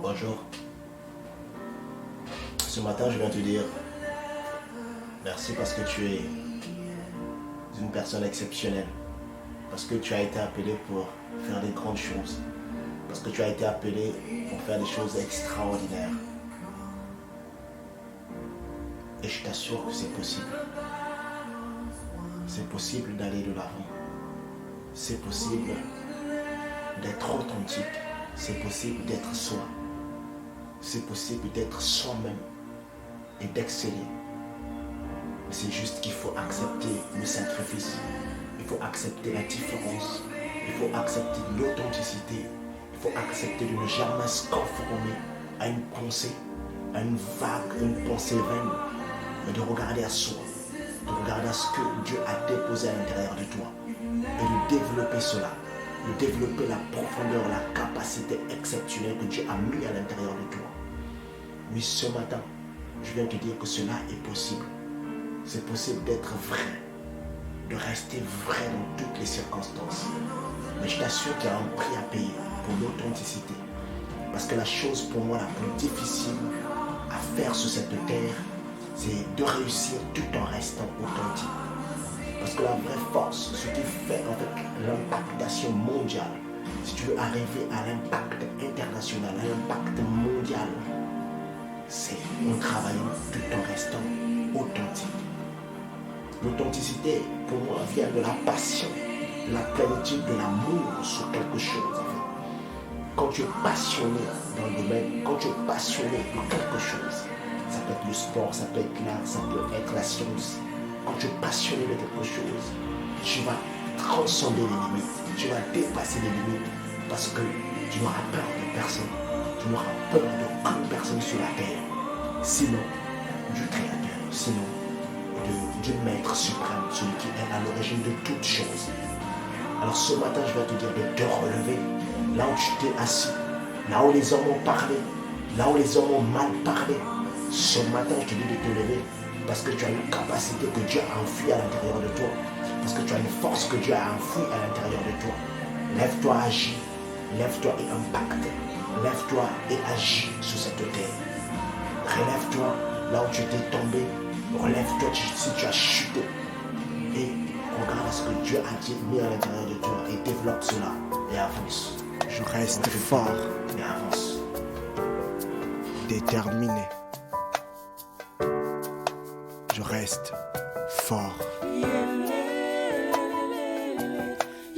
Bonjour. Ce matin, je viens te dire merci parce que tu es une personne exceptionnelle. Parce que tu as été appelé pour faire des grandes choses. Parce que tu as été appelé pour faire des choses extraordinaires. Et je t'assure que c'est possible. C'est possible d'aller de l'avant. C'est possible d'être authentique. C'est possible d'être soi. C'est possible d'être soi-même et d'exceller. Mais c'est juste qu'il faut accepter le sacrifice. Il faut accepter la différence. Il faut accepter l'authenticité. Il faut accepter de ne jamais se conformer à une pensée, à une vague, une pensée vaine, mais de regarder à soi, de regarder à ce que Dieu a déposé à l'intérieur de toi et de développer cela, de développer la profondeur, la capacité exceptionnelle que Dieu a mis à l'intérieur de toi. Oui, ce matin, je viens te dire que cela est possible. C'est possible d'être vrai, de rester vrai dans toutes les circonstances. Mais je t'assure qu'il y a un prix à payer pour l'authenticité. Parce que la chose pour moi la plus difficile à faire sur cette terre, c'est de réussir tout en restant authentique. Parce que la vraie force, ce qui fait en fait l'impactation mondiale, si tu veux arriver à l'impact international, à l'impact mondial, c'est en travaillant tout en restant authentique. L'authenticité, pour moi, vient de la passion, la plénitude de l'amour sur quelque chose. En fait. Quand tu es passionné dans le domaine, quand tu es passionné de quelque chose, ça peut être le sport, ça peut être l'art, ça peut être la science. Quand tu es passionné de quelque chose, tu vas transcender les limites, tu vas dépasser les limites parce que tu n'auras peur de personne, tu n'auras peur d'aucune personne sur la terre, sinon du Créateur, sinon du Maître suprême, celui qui est à l'origine de toutes choses. Alors ce matin, je vais te dire de te relever, là où tu t'es assis, là où les hommes ont parlé, là où les hommes ont mal parlé. Ce matin, je te dis de te lever parce que tu as une capacité que Dieu a enfouie à l'intérieur de toi, parce que tu as une force que Dieu a enfouie à l'intérieur de toi. Lève-toi, agis, lève-toi et impacte, lève-toi et agis sur cette terre. Relève-toi là où tu étais tombé, relève-toi si tu as chuté et regarde ce que Dieu a mis à l'intérieur de toi et développe cela et avance. Je reste fort, Et avance. déterminé. Je reste fort.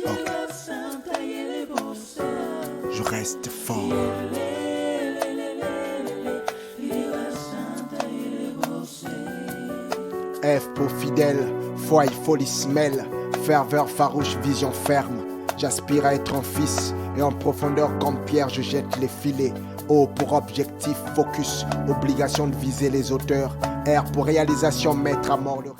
Ok. Je reste fort. F pour fidèle, foi et folie se mêlent. Ferveur farouche, vision ferme. J'aspire à être un fils et en profondeur comme Pierre je jette les filets. O pour objectif, focus, obligation de viser les auteurs. R pour réalisation, mettre à mort le